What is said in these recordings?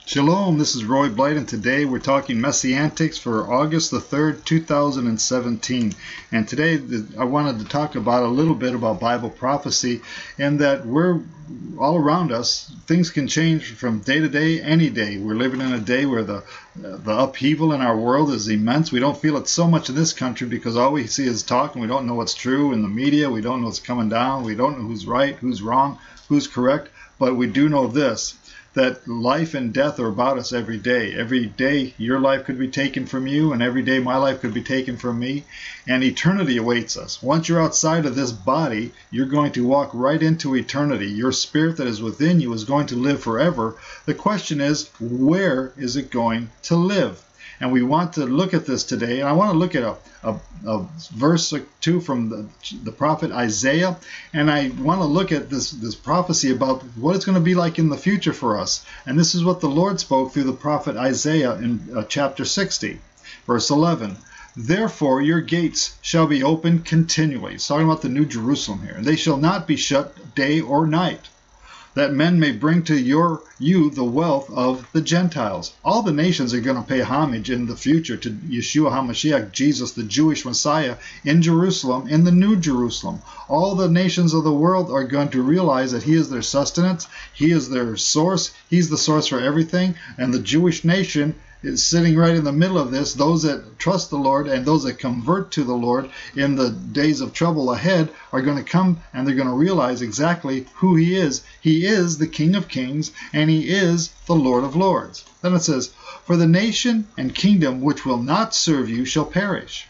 Shalom, this is Roy Blight, and today we're talking MessiAntics for August the 3rd, 2017. And today I wanted to talk about a little bit about Bible prophecy, and that we're all around us. Things can change from day to day, any day. We're living in a day where the upheaval in our world is immense. We don't feel it so much in this country because all we see is talk, and we don't know what's true in the media. We don't know what's coming down. We don't know who's right, who's wrong, who's correct. But we do know this, that life and death are about us every day. Every day your life could be taken from you, and every day my life could be taken from me, and eternity awaits us. Once you're outside of this body, you're going to walk right into eternity. Your spirit that is within you is going to live forever. The question is, where is it going to live? And we want to look at this today, and I want to look at a verse or two from the prophet Isaiah, and I want to look at this prophecy about what it's going to be like in the future for us. And this is what the Lord spoke through the prophet Isaiah in chapter 60, verse 11. Therefore your gates shall be open continually. It's talking about the New Jerusalem here. And they shall not be shut day or night, that men may bring to you the wealth of the Gentiles. All the nations are going to pay homage in the future to Yeshua HaMashiach, Jesus, the Jewish Messiah, in Jerusalem, in the New Jerusalem. All the nations of the world are going to realize that He is their sustenance, He is their source, He's the source for everything, and the Jewish nation is sitting right in the middle of this. Those that trust the Lord and those that convert to the Lord in the days of trouble ahead are going to come, and they're going to realize exactly who He is. He is the King of Kings, and He is the Lord of Lords. Then it says, for the nation and kingdom which will not serve you shall perish,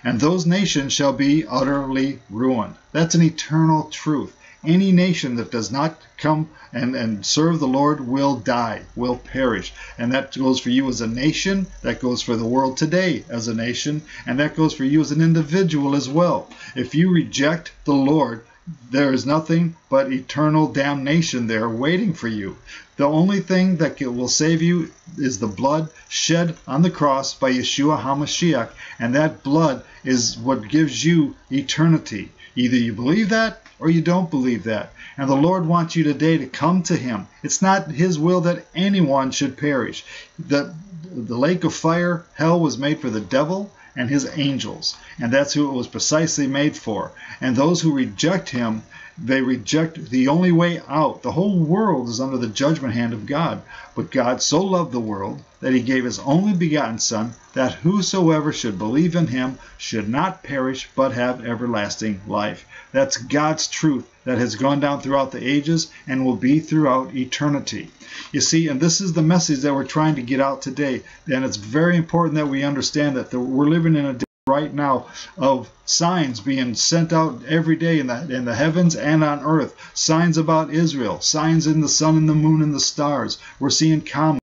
and those nations shall be utterly ruined. That's an eternal truth. Any nation that does not come and serve the Lord will die, will perish. And that goes for you as a nation, that goes for the world today as a nation, and that goes for you as an individual as well. If you reject the Lord, there is nothing but eternal damnation there waiting for you. The only thing that will save you is the blood shed on the cross by Yeshua HaMashiach, and that blood is what gives you eternity. Either you believe that or you don't believe that. And the Lord wants you today to come to Him. It's not His will that anyone should perish. The lake of fire, hell, was made for the devil and his angels. And that's who it was precisely made for. And those who reject Him, they reject the only way out. The whole world is under the judgment hand of God. But God so loved the world that He gave His only begotten Son, that whosoever should believe in Him should not perish but have everlasting life. That's God's truth that has gone down throughout the ages and will be throughout eternity. You see, and this is the message that we're trying to get out today. And it's very important that we understand that we're living in a day right now of signs being sent out every day in the heavens and on earth. Signs about Israel, signs in the sun and the moon and the stars. We're seeing comets.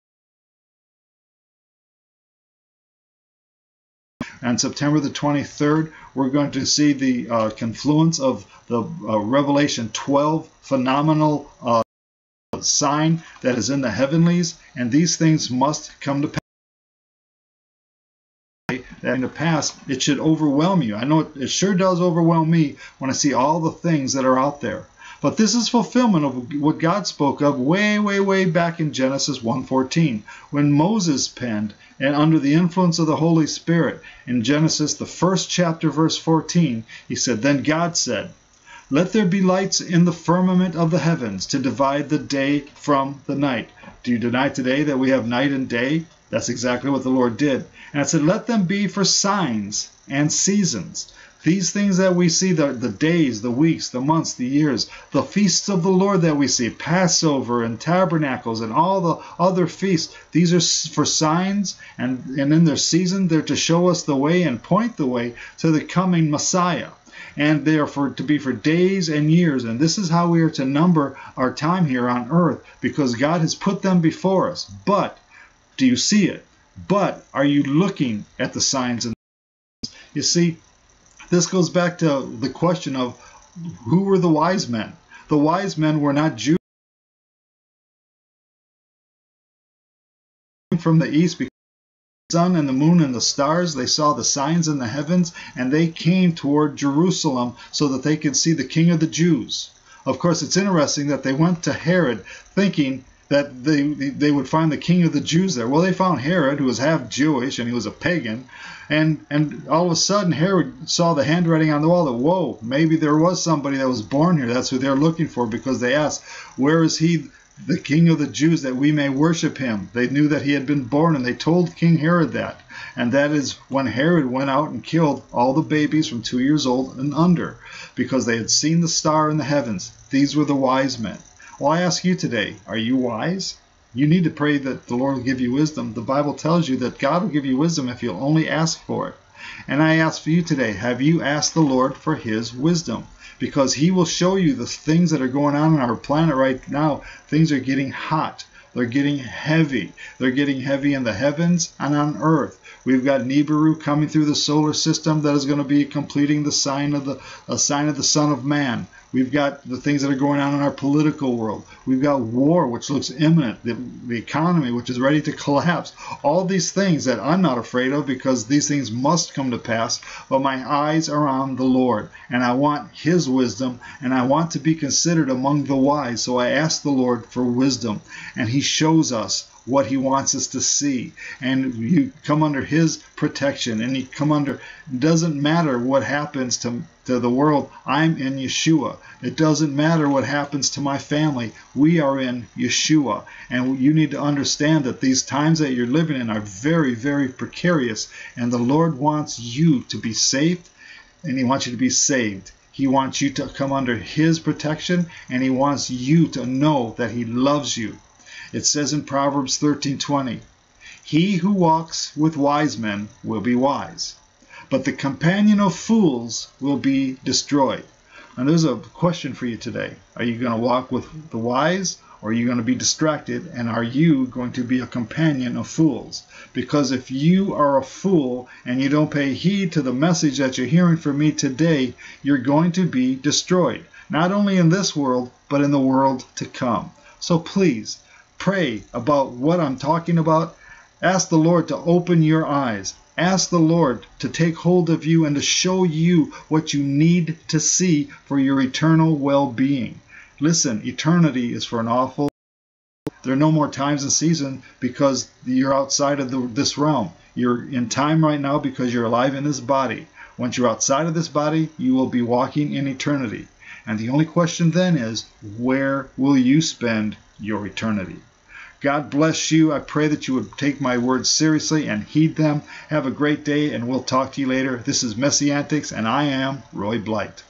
On September the 23rd, we're going to see the confluence of the Revelation 12 phenomenal sign that is in the heavenlies, and these things must come to pass. That in the past, it should overwhelm you. I know it sure does overwhelm me when I see all the things that are out there. But this is fulfillment of what God spoke of way, way, way back in Genesis 1:14, when Moses penned, and under the influence of the Holy Spirit, in Genesis, the first chapter, verse 14, he said, then God said, let there be lights in the firmament of the heavens to divide the day from the night. Do you deny today that we have night and day? That's exactly what the Lord did. And it said, let them be for signs and seasons. These things that we see, the days, the weeks, the months, the years, the feasts of the Lord that we see, Passover and Tabernacles and all the other feasts, these are for signs, and in their season they're to show us the way and point the way to the coming Messiah. And they are to be for days and years. And this is how we are to number our time here on earth, because God has put them before us. But do you see it? But are you looking at the signs and you see? This goes back to the question of who were the wise men. The wise men were not Jews from the east, because the sun and the moon and the stars, they saw the signs in the heavens, and they came toward Jerusalem so that they could see the King of the Jews. Of course, it's interesting that they went to Herod thinking that they would find the king of the Jews there. Well, they found Herod, who was half Jewish, and he was a pagan. And all of a sudden, Herod saw the handwriting on the wall that, whoa, maybe there was somebody that was born here. That's who they're looking for, because they asked, where is he, the king of the Jews, that we may worship him? They knew that he had been born, and they told King Herod that. And that is when Herod went out and killed all the babies from 2 years old and under, because they had seen the star in the heavens. These were the wise men. Well, I ask you today, are you wise? You need to pray that the Lord will give you wisdom. The Bible tells you that God will give you wisdom if you'll only ask for it. And I ask for you today, have you asked the Lord for his wisdom? Because he will show you the things that are going on our planet right now. Things are getting hot. They're getting heavy. They're getting heavy in the heavens and on earth. We've got Nibiru coming through the solar system that is going to be completing the sign of the Son of Man. We've got the things that are going on in our political world. We've got war, which looks imminent. The economy, which is ready to collapse. All these things that I'm not afraid of, because these things must come to pass. But my eyes are on the Lord, and I want his wisdom, and I want to be considered among the wise. So I ask the Lord for wisdom, and he shows us what he wants us to see, and you come under his protection, and you come under, it doesn't matter what happens to the world. I'm in Yeshua. It doesn't matter what happens to my family. We are in Yeshua, and you need to understand that these times that you're living in are very, very precarious, and the Lord wants you to be safe, and he wants you to be saved. He wants you to come under his protection, and he wants you to know that he loves you. It says in Proverbs 13:20, he who walks with wise men will be wise, but the companion of fools will be destroyed. And there's a question for you today. Are you going to walk with the wise, or are you going to be distracted? And are you going to be a companion of fools? Because if you are a fool and you don't pay heed to the message that you're hearing from me today, you're going to be destroyed. Not only in this world, but in the world to come. So please, pray about what I'm talking about. Ask the Lord to open your eyes. Ask the Lord to take hold of you and to show you what you need to see for your eternal well-being. Listen, eternity is for an awful. There are no more times and seasons, because you're outside of this realm. You're in time right now because you're alive in this body. Once you're outside of this body, you will be walking in eternity. And the only question then is, where will you spend your eternity? God bless you. I pray that you would take my words seriously and heed them. Have a great day, and we'll talk to you later. This is MessiAntics, and I am Roy Blight.